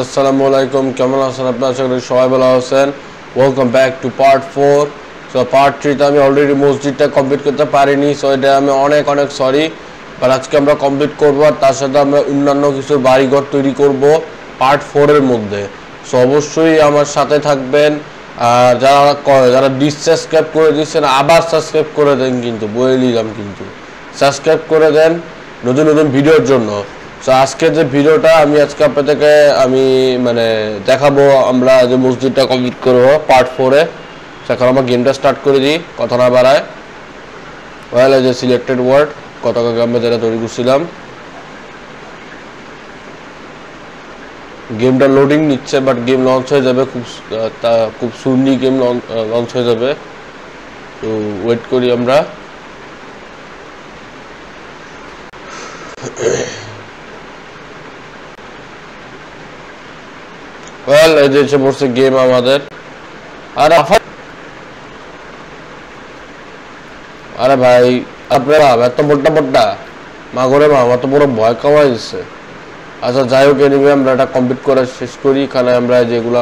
আসসালামু আলাইকুম, কেমন আছেন আপনারা? আশা করি সবাই ভালো আছেন। Welcome back to part 4। So part 3 তে আমি অলরেডি মসজিদটা কমপ্লিট করতে পারিনি, সো এটা আমি অনেক অনেক সরি। বাট আজকে আমরা কমপ্লিট করবো, আর তার সাথে আমরা অন্যান্য কিছু বাড়িঘর তৈরি করব পার্ট 4 এর মধ্যে। সো অবশ্যই আমার সাথে থাকবেন। আর যারা ডিসসাবস্ক্রাইব করে দিচ্ছেন আবার সাবস্ক্রাইব করে দেন, কিন্তু বলে দিলাম, কিন্তু সাবস্ক্রাইব করে দেন নতুন নতুন ভিডিওর জন্য। সো আজকে যে ভিডিওটা আমি আজকে আপনাদেরকে দেখাবো, আমরা যে মসজিদটা কমপ্লিট করবো পার্ট 4-এ। এখন আমরা গেমটা স্টার্ট করে দিই, কথা না বাড়ায়। ওয়েল, যে সিলেক্টেড ওয়ার্ড গতকালকে আমরা যেটা তৈরি করছিলাম, গেমটা লোডিং নিচ্ছে, বাট গেম লঞ্চ হয়ে যাবে খুব সুন্নি গেম লঞ্চ হয়ে যাবে। তো ওয়েট করি আমরা। ওয়েল, এই যে এসে পড়ছে গেম আমাদের। আরে ভাই, আপনারা এত বড়টা মা করে মা অত বড় ভয় খাওয়াই দিচ্ছে। আচ্ছা, যাই হোক, এনিওয়ে আমরা এটা কমপ্লিট করা শেষ করি। এখানে আমরা যেগুলো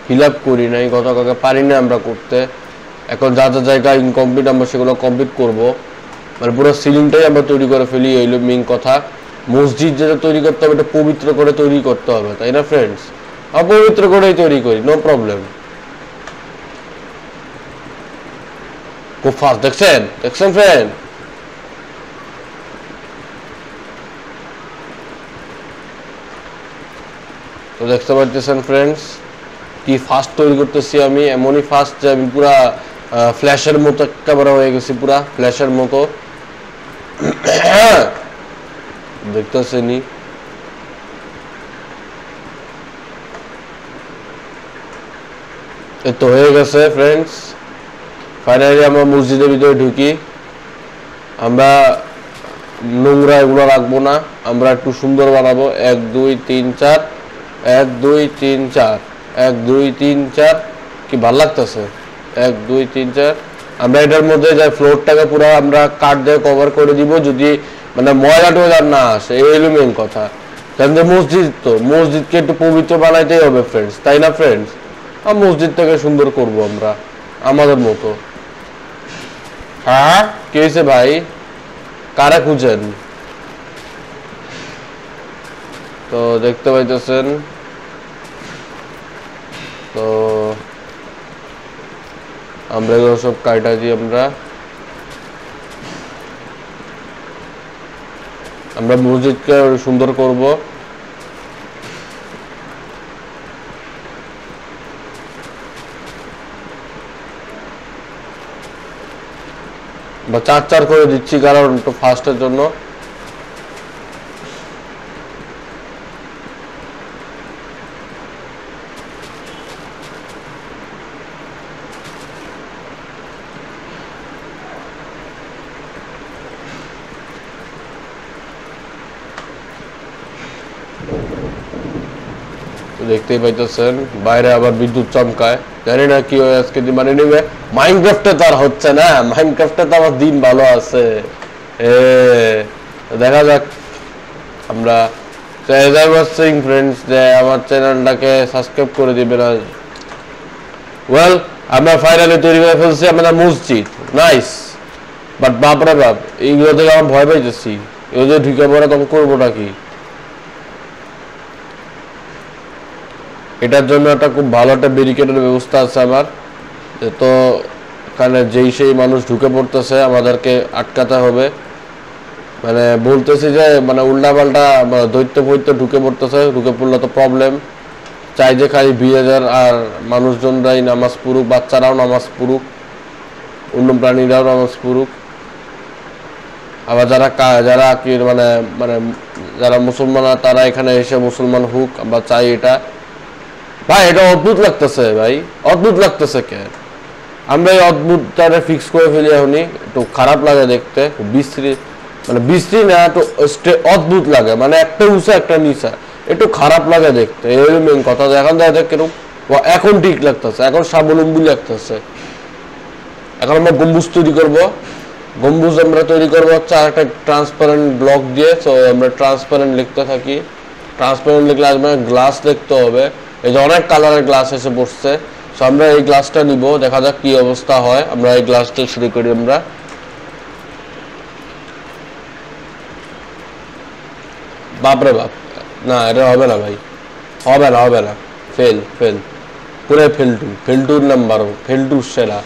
ফিল আপ করি নাই, গতকালকে পারি না আমরা করতে। এখন যা যা জায়গা ইনকমপ্লিট আমরা সেগুলো কমপ্লিট করব। মানে পুরো সিলিংটাই আমরা তৈরি করে ফেলি, এই হলো মেইন কথা। মসজিদ যেটা তৈরি করতে হবে, এটা পবিত্র করে তৈরি করতে হবে, তাই না ফ্রেন্ডস? অপবিত্র করেই তৈরি করি, নো প্রবলেম। খুব ফাস্ট দেখছেন ফ্রেন্ড? তো দেখতে পাচ্ছেন ফ্রেন্ডস, কি ফাস্ট তৈরি করতেছি আমি। এমনই ফাস্ট যে আমি পুরা ফ্ল্যাশের মতো একেবারে হয়ে গেছি, পুরা ফ্ল্যাশের মতো। দেখতেছেনি? তো হয়ে গেছে ফ্রেন্ডস। ফাইনালি আমরা মসজিদের ভিতরে ঢুকি। আমরা নোংরা এগুলো রাখবো না, আমরা একটু সুন্দর বানাবো। 1 2 3 4, 1 2 3 4, 1 2 3 4। কি ভালো লাগতেছে? 1 2 3 4। আমরা এটার মধ্যে যে ফ্লোরটাকে পুরো আমরা কাঠ দিয়ে কভার করে দিব, যদি মানে ময়লা টয়লা না আসে। এই হলো মেইন কথা। কারণ মসজিদ, তো মসজিদকে একটু পবিত্র বানাইতেই হবে ফ্রেন্ডস, তাই না ফ্রেন্ডস? আর মসজিদটাকে সুন্দর করব আমরা আমাদের মতো। হ্যাঁ, কি হয়েছে ভাই? কারা খুঁজেন? তো দেখতে পাইতেছেন, তো আমরা এগুলো সব কাটা দিই। আমরা মসজিদকে সুন্দর করব। বা 4 4 করে দিচ্ছি, কারণ একটু ফাস্টের জন্য। দেখতেই পাইতেছেন বাইরে আবার বিদ্যুৎ চমকায়, জানি না কি হয় আজকে। মানে নেবে মাইনক্রাফটে তো আর হচ্ছে না, মাইনক্রাফটে তো আমার দিন ভালো আছে। দেখা যাক। আমরা ফ্রেন্ডস যে আমার চ্যানেলটাকে সাবস্ক্রাইব করে দিবেন। ওয়েল, আমরা ফাইনালি তৈরি করে ফেলছি আমাদের মসজিদ। নাইস। বাট বাপরে বাপ, এইগুলো থেকে আমার ভয় পাইতেছি। এগুলো যদি ঢুকে পড়ে তখন করবোটা কি? এটার জন্য একটা খুব ভালো একটা ব্যারিকেডের ব্যবস্থা আছে আমার। তো এখানে যেই সেই মানুষ ঢুকে পড়তেছে, আমাদেরকে আটকাতে হবে। মানে বলতেছি যে মানে উল্টাপাল্টা দৈত্য ঢুকে পড়তেছে, ঢুকে পড়লে তো প্রবলেম। চাই যে খালি ভিলেজার আর মানুষজনরাই নামাজ পড়ুক, বাচ্চারাও নামাজ পড়ুক, অন্য প্রাণীরাও নামাজ পড়ুক। আবার যারা কি মানে মানে যারা মুসলমান তারা এখানে এসে মুসলমান হোক, আমরা চাই এটা। ভাই, এটা অদ্ভুত লাগতেছে ভাই, অদ্ভুত লাগতেছে। কে আমরা এই অদ্ভুতটা ফিক্স করে ফেলি এখনই? একটু খারাপ লাগে দেখতে, বিশ্রী, মানে বিশ্রী না, একটু অদ্ভুত লাগে। মানে একটা উঁচা একটা নিচা, একটু খারাপ লাগে দেখতে। এই হলো মেইন কথা। এখন দেখা কিরকম, এখন ঠিক লাগতেছে, এখন স্বাবলম্বী লাগতেছে। এখন আমরা গম্বুজ তৈরি করবো। গম্বুজ আমরা তৈরি করবো হচ্ছে আর একটা ট্রান্সপারেন্ট ব্লক দিয়ে। তো আমরা ট্রান্সপারেন্ট লিখতে থাকি। ট্রান্সপারেন্টলি গ্লাস মানে গ্লাস দেখতে হবে। এই যে অনেক কালারের গ্লাস এসে পড়ছে, সো আমরা এই গ্লাসটা নিব, দেখা যাক কি অবস্থা হয়। আমরা এই গ্লাসটা শুরু করি আমরা। বাপরে বাপ, না এটা হবে না ভাই, হবে না হবে না, ফেল ফেল, পুরো ফেলটু, ফেলটুর নাম্বার, ফেলটুর সেরা।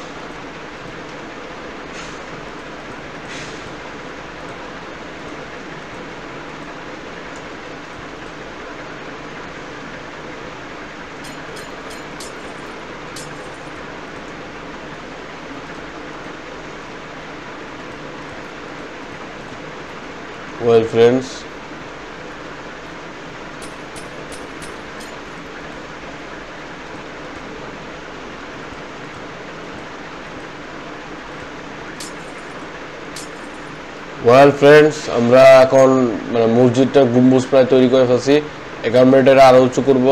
Well friends, আমরা এখন মানে মসজিদটা গম্বুজ প্রায় তৈরি করে ফেলছি। এখন আমরা এটা আরো উঁচু করব।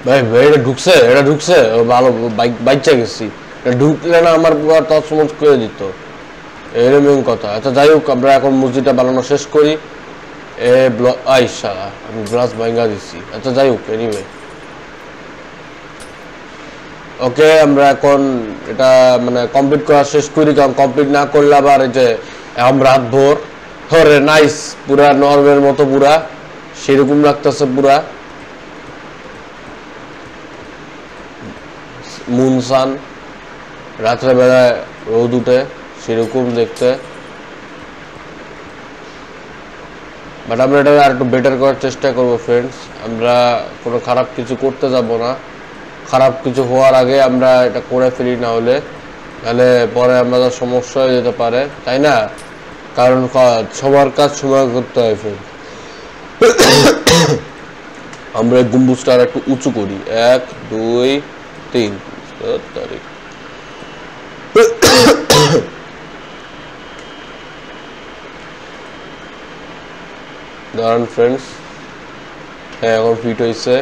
ভাই এটা ঢুকছে, এটা ঢুকছে ভালো, বাইচা গেছি। এটা ঢুকলে না আমার পুরো তছমছ করে দিত, এরকম কথা। আচ্ছা যাই হোক, আমরা এখন মসজিদটা বানানো শেষ করি। আইসা আমি গ্লাস ভাঙা দিচ্ছি। আচ্ছা যাই হোক, এনিওয়ে ওকে, আমরা এখন এটা মানে কমপ্লিট করা শেষ করি, কারণ কমপ্লিট না করলে আবার এই যে এখন রাত ভোর হরে নাইস, পুরা নর্মের মতো পুরা সেরকম লাগতেছে, পুরা মুনসান, রাত্রে বেলায় রোদ উঠে সেরকম দেখতে। বাট আমরা এটা আর একটু বেটার করার চেষ্টা করবো ফ্রেন্ডস। আমরা কোনো খারাপ কিছু করতে যাব না, খারাপ কিছু হওয়ার আগে আমরা এটা করে ফেলি, না হলে তাহলে পরে আমাদের সমস্যা হয়ে যেতে পারে, তাই না? কারণ সবার কাজ সময় করতে হয় ফ্রেন্ড। আমরা গম্বুজটা আর একটু উঁচু করি, 1 2 3 তারিখ। দাঁড়ান ফ্রেন্ডস, হ্যাঁ এখন ফিট হয়েছে।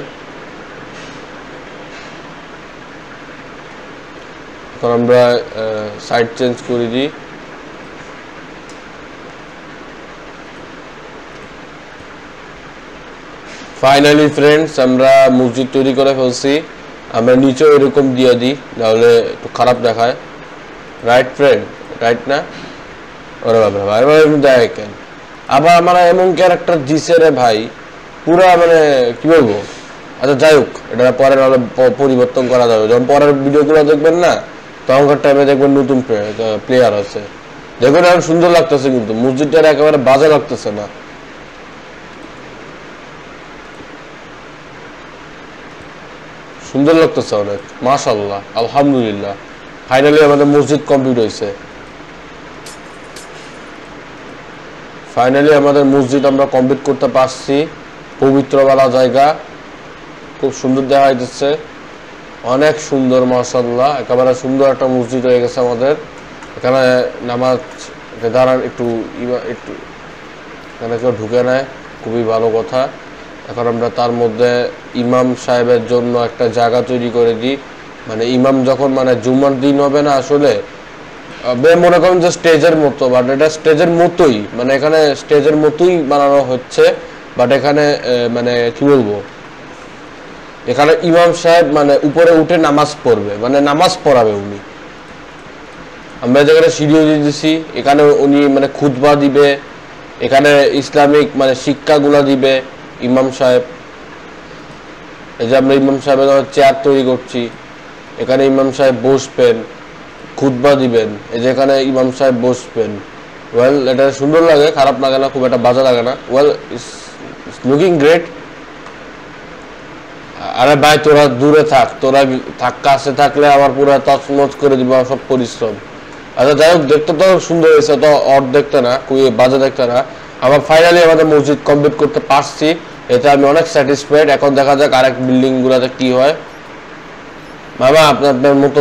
এখন আমরা সাইড চেঞ্জ করে দিই। ফাইনালি ফ্রেন্ডস, আমরা মসজিদ তৈরি করে ফেলছি। আমরা নিচেও এরকম দিয়ে দিই, নাহলে একটু খারাপ দেখায়, রাইট ফ্রেন্ড? রাইট না? ওরে বাবা ভাই দেখেন, আবার আমরা এমন ক্যারেক্টার দিছে রে ভাই, পুরা মানে কি বলবো। আচ্ছা যাই হোক, এটা পরে পরিবর্তন করা যাবে, যখন পরের ভিডিওগুলো দেখবেন না, তখনকার টাইমে দেখবেন নতুন প্লেয়ার আছে। দেখুন এখন সুন্দর লাগতেছে, কিন্তু মসজিদটা একেবারে বাজে লাগতেছে না। সুন্দর লাগতেছে অনেক, মাশাআল্লাহ, আলহামদুলিল্লাহ। ফাইনালি আমাদের মসজিদ কমপ্লিট হয়েছে। ফাইনালি আমাদের মসজিদ আমরা কমপ্লিট করতে পারছি। পবিত্রবালা জায়গা, খুব সুন্দর দেখা যাচ্ছে, অনেক সুন্দর মাশাআল্লাহ। একেবারে সুন্দর একটা মসজিদ হয়ে গেছে আমাদের। এখানে নামাজ দাঁড়ান একটু একটু এখানে কেউ ঢুকে নেয়, খুবই ভালো কথা। এখন আমরা তার মধ্যে ইমাম সাহেবের জন্য একটা জায়গা তৈরি করে দিই। মানে ইমাম যখন মানে জুমার দিন হবে না, আসলে মনে করেন যে স্টেজের মতো, বাট এটা স্টেজের মতোই, মানে এখানে স্টেজের মতোই বানানো হচ্ছে। বাট এখানে মানে কি বলবো, এখানে ইমাম সাহেব মানে উপরে উঠে নামাজ পড়বে, মানে নামাজ পড়াবে উনি। আমরা যেখানে সিঁড়িও দিয়ে দিছি, এখানে উনি মানে খুতবা দিবে, এখানে ইসলামিক মানে শিক্ষাগুলা দিবে ইমাম সাহেব। এই যে আমরা ইমাম সাহেবের চেয়ার তৈরি করছি, এখানে ইমাম সাহেব বসবেন, খুতবা দিবেন, এই যে এখানে ইমাম সাহেব বসবেন। ওয়েল এটা সুন্দর লাগে, খারাপ লাগে না, খুব একটা বাজে লাগে না। Well it's looking great. আরে ভাই তোরা দূরে থাক, তোরা কাছে থাকলে আবার পুরো তছনছ করে দিব সব পরিশ্রম। আচ্ছা যাই হোক, দেখতে তো সুন্দর হয়েছে, তো অড দেখতে না, খুবই বাজে দেখতে না। আবার ফাইনালি আমাদের মসজিদ কমপ্লিট করতে পারছি, এতে আমি অনেক স্যাটিসফাইড। এখন দেখা যাক আরেক বিল্ডিং গুলাতে কি হয়। বাবা আপনার মতো